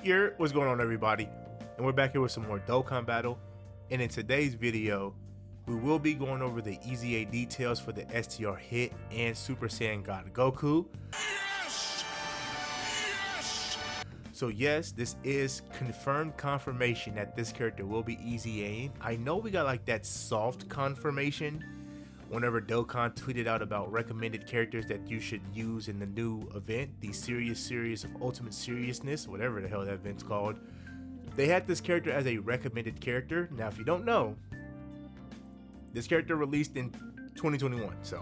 here? What's going on, everybody? And we're back here with some more Dokkan Battle. And in today's video, we will be going over the EZA details for the STR Hit and Super Saiyan God Goku. Yes! Yes! So yes, this is confirmed confirmation that this character will be EZAing. I know we got like that soft confirmation whenever Dokkan tweeted out about recommended characters that you should use in the new event, the Serious Series of Ultimate Seriousness, whatever the hell that event's called. They had this character as a recommended character. Now, if you don't know, this character released in 2021, so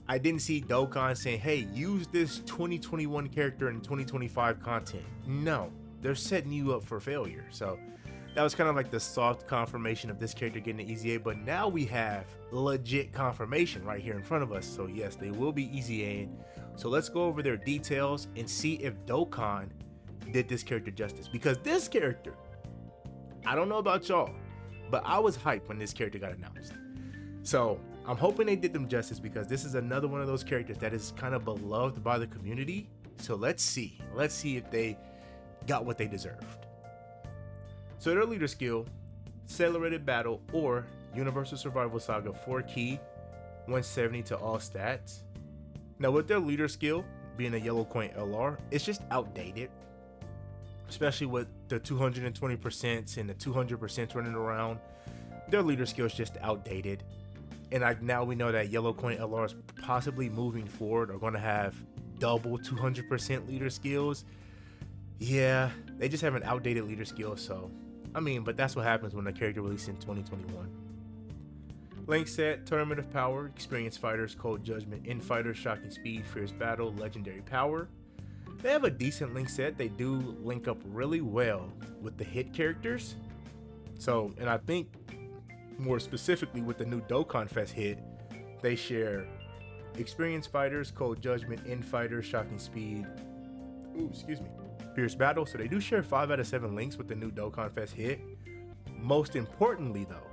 I didn't see Dokkan saying, hey, use this 2021 character in 2025 content. No, they're setting you up for failure. So that was kind of like the soft confirmation of this character getting the EZA, but now we have legit confirmation right here in front of us. So yes, they will be EZAing. So let's go over their details and see if Dokkan did this character justice, because this character, I don't know about y'all, but I was hyped when this character got announced. So I'm hoping they did them justice, because this is another one of those characters that is kind of beloved by the community. So let's see if they got what they deserved. So their leader skill, Accelerated Battle or Universal Survival Saga 4 key, 170 to all stats. Now with their leader skill being a yellow coin LR, it's just outdated, especially with the 220% and the 200% running around. Their leader skill is just outdated. And now we know that yellow coin LRs possibly moving forward are going to have double 200% leader skills. Yeah, they just have an outdated leader skill, so I mean, but that's what happens when a character released in 2021. Link set, Tournament of Power, Experienced Fighters, Cold Judgment, Infighters, Shocking Speed, Fierce Battle, Legendary Power. They have a decent link set. They do link up really well with the hit characters. So, and I think more specifically with the new Dokkan Fest hit, they share Experienced Fighters, Cold Judgment, Infighters, Shocking Speed, Fierce Battle. So they do share 5 out of 7 links with the new Dokkan Fest hit. Most importantly though,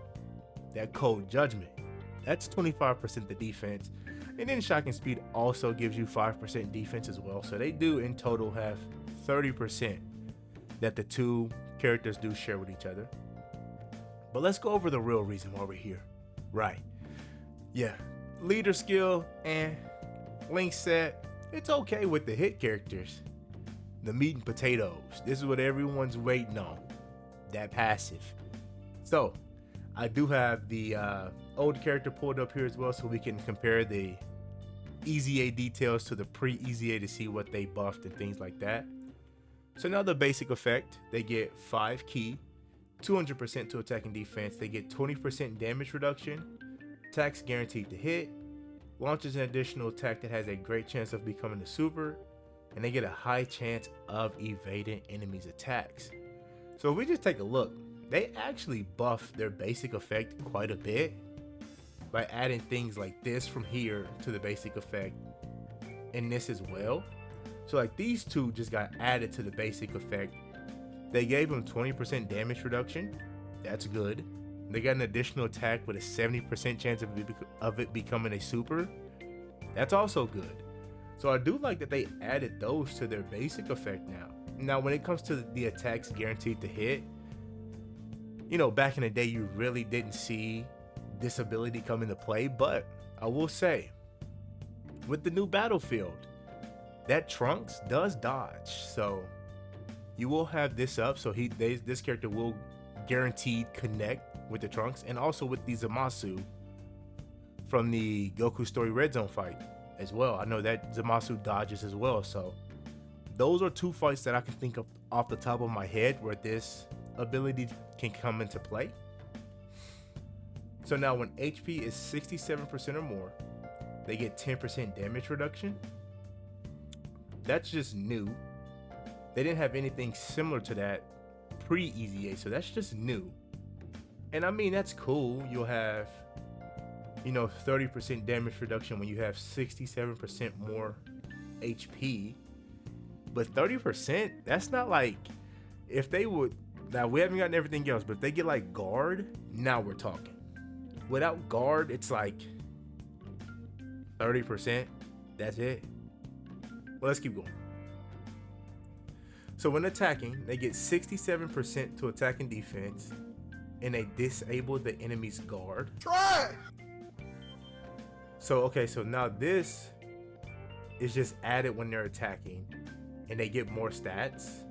that Cold Judgment, that's 25% the defense, and then Shocking Speed also gives you 5% defense as well. So they do in total have 30% that the two characters do share with each other. But let's go over the real reason why we're here. Right, yeah, leader skill and link set, it's okay with the hit characters. The meat and potatoes, this is what everyone's waiting on, that passive. So I do have the old character pulled up here as well, so we can compare the EZA details to the pre-EZA to see what they buffed and things like that. So now the basic effect, they get 5 key, 200% to attack and defense. They get 20% damage reduction, attacks guaranteed to hit, launches an additional attack that has a great chance of becoming a super, and they get a high chance of evading enemies' attacks. So if we just take a look, they actually buff their basic effect quite a bit by adding things like this from here to the basic effect and this as well. So like these two just got added to the basic effect. They gave them 20% damage reduction. That's good. They got an additional attack with a 70% chance of it becoming a super. That's also good. So I do like that they added those to their basic effect now. Now when it comes to the attacks guaranteed to hit, you know, back in the day you really didn't see this ability come into play, but I will say with the new battlefield, that Trunks does dodge, so you will have this up. So this character will guaranteed connect with the Trunks, and also with the Zamasu from the Goku Story Red Zone fight as well. I know that Zamasu dodges as well, so those are 2 fights that I can think of off the top of my head where this ability can come into play. So now when HP is 67% or more, they get 10% damage reduction. That's just new. They didn't have anything similar to that pre-EZA, so that's just new. And I mean, that's cool. You'll have, you know, 30% damage reduction when you have 67% more HP. But 30%, that's not like, if they would, now we haven't gotten everything else, but if they get like guard, now we're talking. Without guard, it's like 30%. That's it. Well, let's keep going. So when attacking, they get 67% to attack and defense, and they disable the enemy's guard. Try. So okay, so now this is just added when they're attacking, and they get more stats.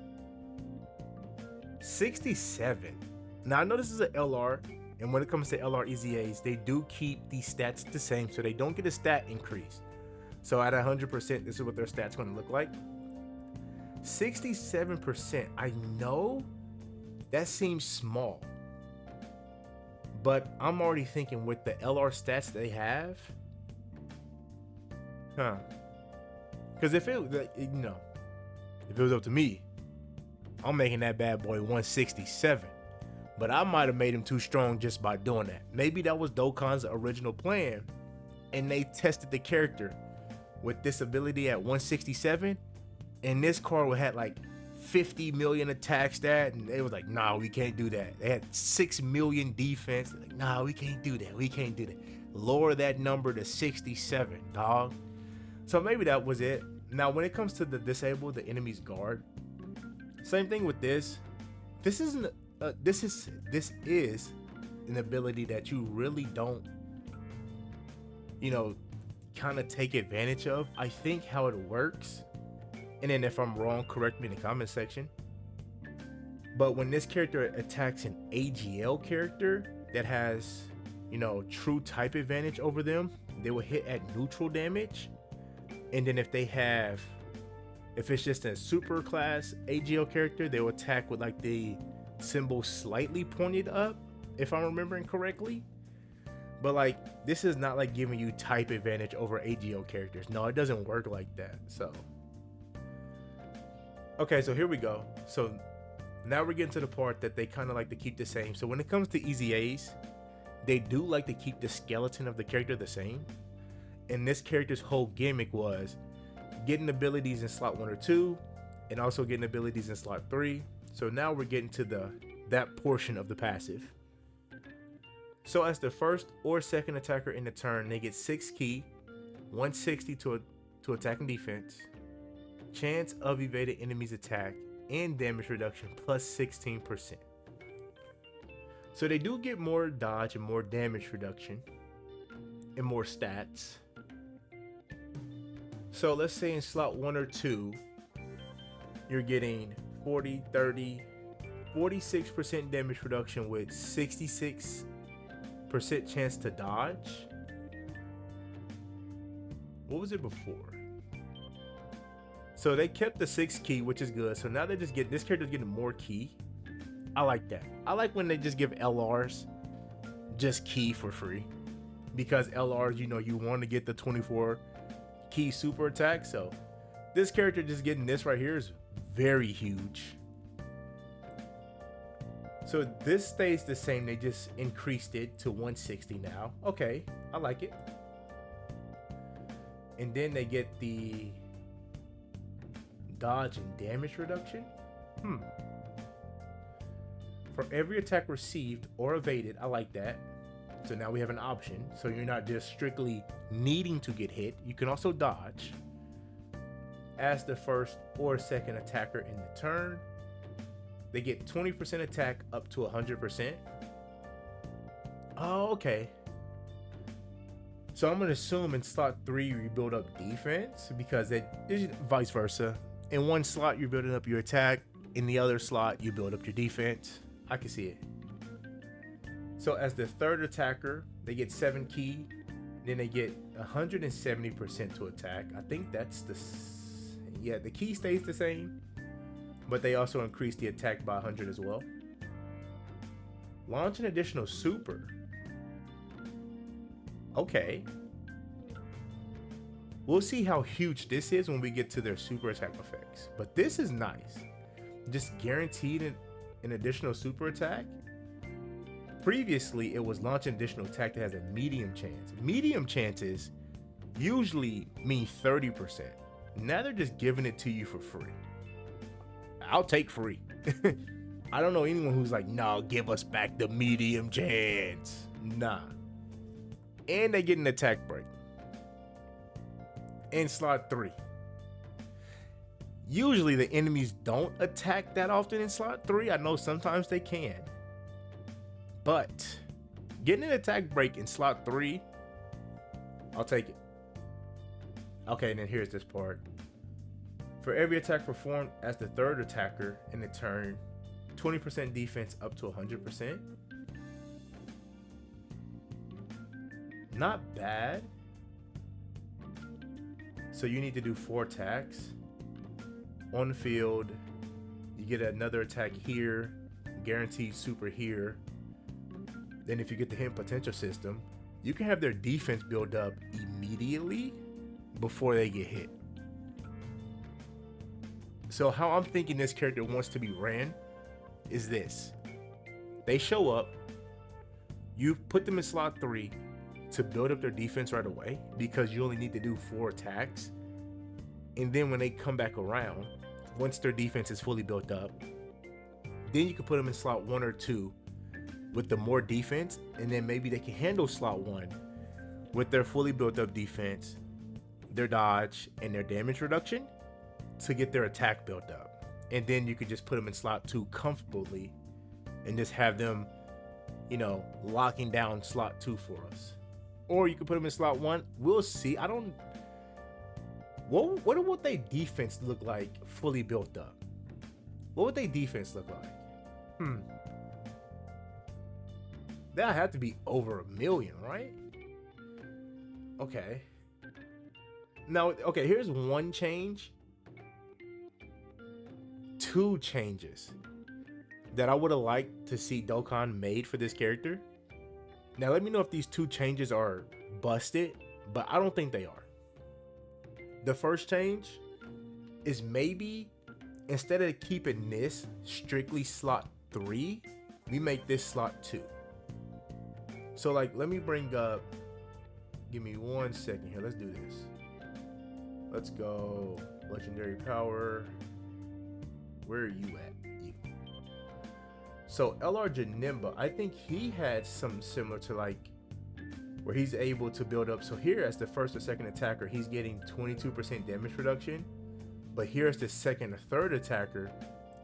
67. Now I know this is an LR, and when it comes to LR EZAs, they do keep these stats the same, so they don't get a stat increase. So at 100%, this is what their stats going to look like. 67%. I know that seems small, but I'm already thinking with the LR stats they have, because if it, if it was up to me, I'm making that bad boy 167. But I might have made him too strong just by doing that. Maybe that was Dokkan's original plan, and they tested the character with this ability at 167, and this card had like 50 million attack stat, and they was like, nah, we can't do that. They had 6 million defense. Like, nah, we can't do that. We can't do that. Lower that number to 67, dog. So maybe that was it. Now, when it comes to the disable the enemy's guard, same thing with this. This is an ability that you really don't, kind of take advantage of. I think how it works, and then if I'm wrong, correct me in the comment section. But when this character attacks an AGL character that has, true type advantage over them, they will hit at neutral damage. And then if it's just a super class AGL character, they'll attack with like the symbol slightly pointed up, if I'm remembering correctly. But like, this is not like giving you type advantage over AGL characters. No, it doesn't work like that. So okay, so here we go. So now we're getting to the part that they kind of like to keep the same. So when it comes to EZAs, they do like to keep the skeleton of the character the same. And this character's whole gimmick was getting abilities in slot 1 or 2, and also getting abilities in slot 3. So now we're getting to that portion of the passive. So as the first or second attacker in the turn, they get 6 ki, 160 to attack and defense, chance of evaded enemy's attack, and damage reduction plus 16%. So they do get more dodge and more damage reduction and more stats. So let's say in slot 1 or 2, you're getting 40, 30, 46% damage reduction with 66% chance to dodge. What was it before? So they kept the 6 ki, which is good. So now they just get, this character's getting more ki. I like that. I like when they just give LRs just ki for free, because LRs, you want to get the 24 ki super attack. So this character just getting this right here is very huge. So this stays the same, they just increased it to 160 now. Okay, I like it. And then they get the dodge and damage reduction. For every attack received or evaded, I like that. So now we have an option. So you're not just strictly needing to get hit, you can also dodge. As the first or second attacker in the turn, they get 20% attack up to 100%. Oh, okay. So I'm going to assume in slot 3 you build up defense, because it's vice versa. In one slot you're building up your attack, in the other slot you build up your defense. I can see it. So as the third attacker, they get 7 ki, then they get 170% to attack. I think that's the ki stays the same, but they also increase the attack by 100 as well. Launch an additional super. Okay. We'll see how huge this is when we get to their super attack effects, but this is nice. Just guaranteed an additional super attack. Previously, it was launch an additional attack that has a medium chance. Medium chances usually mean 30%. Now they're just giving it to you for free. I'll take free. I don't know anyone who's like, no, give us back the medium chance. Nah. And they get an attack break in slot 3. Usually the enemies don't attack that often in slot 3. I know sometimes they can. But getting an attack break in slot 3, I'll take it. Okay, and then here's this part. For every attack performed as the third attacker in the turn, 20% defense up to 100%. Not bad. So you need to do 4 attacks. On the field, you get another attack here, guaranteed super here. Then if you get the hidden potential system, you can have their defense build up immediately before they get hit. So how I'm thinking this character wants to be ran is this. They show up, you put them in slot 3 to build up their defense right away because you only need to do 4 attacks. And then when they come back around, once their defense is fully built up, then you can put them in slot 1 or 2 with the more defense, and then maybe they can handle slot 1 with their fully built up defense, their dodge, and their damage reduction to get their attack built up. And then you could just put them in slot 2 comfortably and just have them, you know, locking down slot 2 for us. Or you could put them in slot 1. We'll see. What would their defense look like fully built up? What would their defense look like? That'd have to be over 1 million, right? Okay. Now, okay, here's one change. 2 changes that I would have liked to see Dokkan made for this character. Now, let me know if these 2 changes are busted, but I don't think they are. The first change is maybe instead of keeping this strictly slot 3, we make this slot 2. So like, let me bring up, give me 1 second here. Let's do this. Let's go legendary power. Where are you at? You. So LR Janimba, I think he had something similar to like where he's able to build up. So here as the first or second attacker, he's getting 22% damage reduction. But here as the second or third attacker,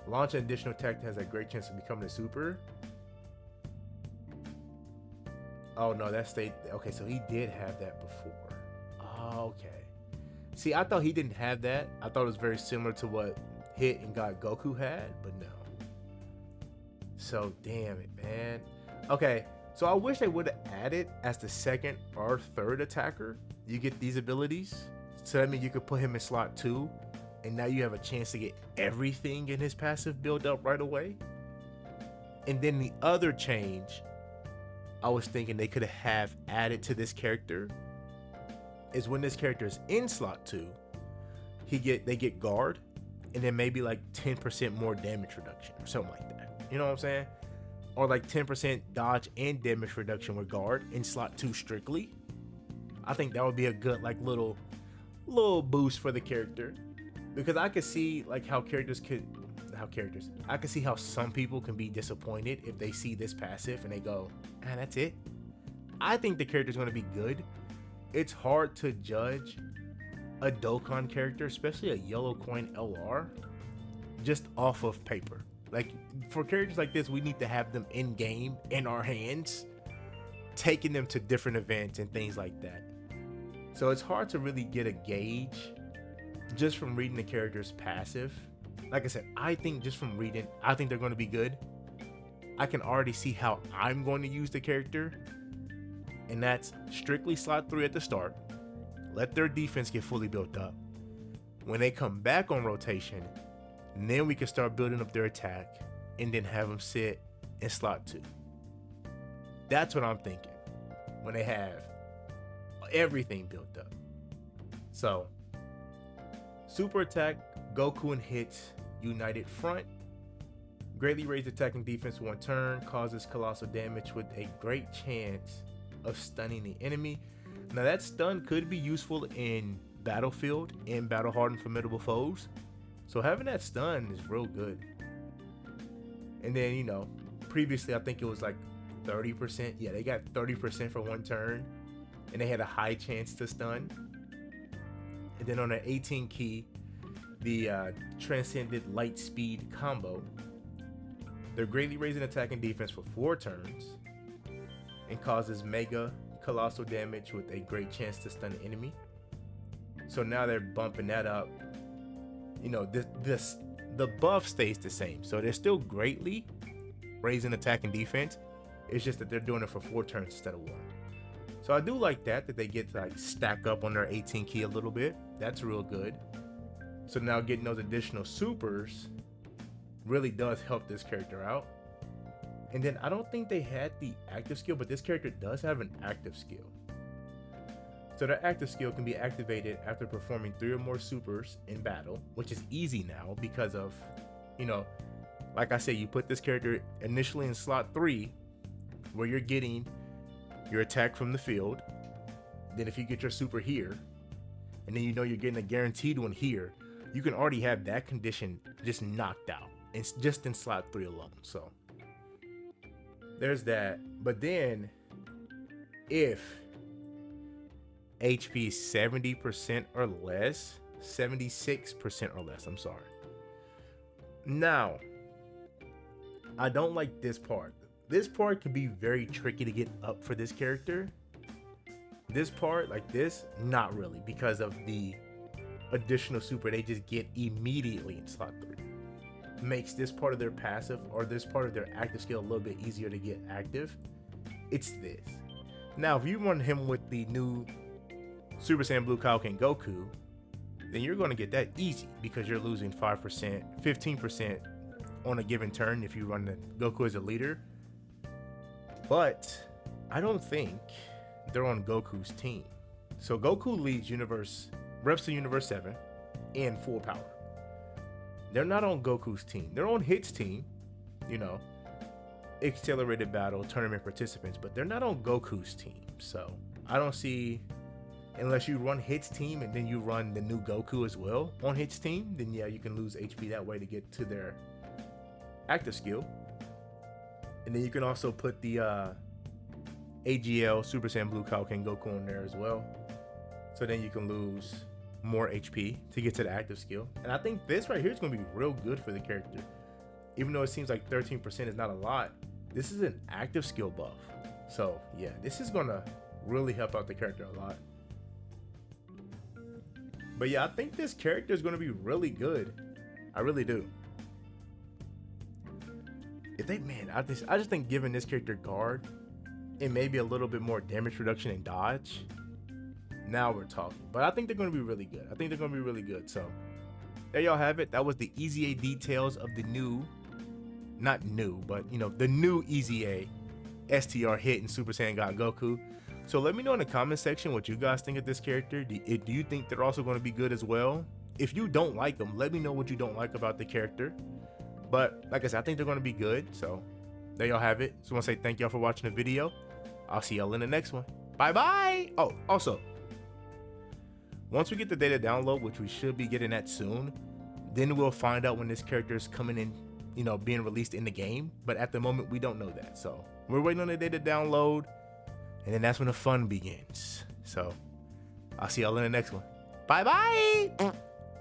launch an additional attack that has a great chance of becoming a super. Oh no, that stayed. Okay, so he did have that before. Oh, okay. See, I thought he didn't have that. I thought it was very similar to what Hit and God Goku had, but no. So damn it, man. Okay, so I wish they would have added as the second or third attacker, you get these abilities. So that means you could put him in slot 2, and now you have a chance to get everything in his passive build up right away. And then the other change I was thinking they could have added to this character is when this character is in slot 2, they get guard, and then maybe like 10% more damage reduction or something like that. You know what I'm saying? Or like 10% dodge and damage reduction with guard in slot 2 strictly. I think that would be a good like little boost for the character, because I could see like I could see how some people can be disappointed if they see this passive and they go, ah, that's it. I think the character's going to be good. It's hard to judge a Dokkan character, especially a yellow coin LR, just off of paper. Like for characters like this, we need to have them in game in our hands, taking them to different events and things like that. So it's hard to really get a gauge just from reading the character's passive. Like I said, I think just from reading, I think they're going to be good. I can already see how I'm going to use the character, and that's strictly slot 3 at the start. Let their defense get fully built up. When they come back on rotation, then we can start building up their attack and then have them sit in slot 2. That's what I'm thinking when they have everything built up. So, super attack, Goku and Hit united front. Greatly raised attack and defense 1 turn, causes colossal damage with a great chance of stunning the enemy. Now that stun could be useful in Battlefield and battle hardened formidable foes. So having that stun is real good. And then, you know, previously I think it was like 30%. Yeah, they got 30% for 1 turn, and they had a high chance to stun. And then on an 18 key, the Transcendent Light Speed combo. They're greatly raising attack and defense for 4 turns and causes mega colossal damage with a great chance to stun an enemy. So now they're bumping that up. You know, the buff stays the same, so they're still greatly raising attack and defense. It's just that they're doing it for 4 turns instead of 1. So I do like that they get to like stack up on their 18 key a little bit. That's real good. So now getting those additional supers really does help this character out. And then I don't think they had the active skill, but this character does have an active skill. So their active skill can be activated after performing 3 or more supers in battle, which is easy now because of, you know, like I said, you put this character initially in slot 3 where you're getting your attack from the field. Then if you get your super here, and then you know you're getting a guaranteed one here, you can already have that condition just knocked out. It's just in slot 3 alone. So there's that. But then if HP is 70% or less, 76% or less, I'm sorry. Now, I don't like this part. This part can be very tricky to get up for this character. This part, like this, not really, because of the additional super they just get immediately in slot 3. Makes this part of their passive or this part of their active skill a little bit easier to get active. It's this. Now, if you run him with the new Super Saiyan Blue Kaioken Goku, then you're going to get that easy because you're losing 5%, 15% on a given turn if you run the Goku as a leader. But I don't think they're on Goku's team. So Goku leads reps to Universe 7 in full power. They're not on Goku's team. They're on Hit's team, you know, accelerated battle, tournament participants, but they're not on Goku's team. So I don't see, unless you run Hit's team and then you run the new Goku as well on Hit's team, then yeah, you can lose HP that way to get to their active skill. And then you can also put the AGL Super Saiyan Blue Kaioken Goku on there as well. So then you can lose more HP to get to the active skill. And I think this right here is going to be real good for the character. Even though it seems like 13% is not a lot, this is an active skill buff. So yeah, this is going to really help out the character a lot. But yeah, I think this character is going to be really good. I really do. If they, man, I just think giving this character guard and maybe a little bit more damage reduction and dodge, now we're talking. But I think they're going to be really good. I think they're going to be really good. So there y'all have it. That was the Easy A details of the new, not new, but you know, the new Easy A STR hit in Super Saiyan God Goku. So let me know in the comment section what you guys think of this character. Do you think they're also going to be good as well? If you don't like them, let me know what you don't like about the character. But like I said, I think they're going to be good. So there y'all have it. So I want to say thank y'all for watching the video. I'll see y'all in the next one. Bye bye. Oh, also, once we get the data download, which we should be getting that soon, then we'll find out when this character is coming in, you know, being released in the game. But at the moment, we don't know that. So we're waiting on the data download, and then that's when the fun begins. So I'll see y'all in the next one. Bye bye.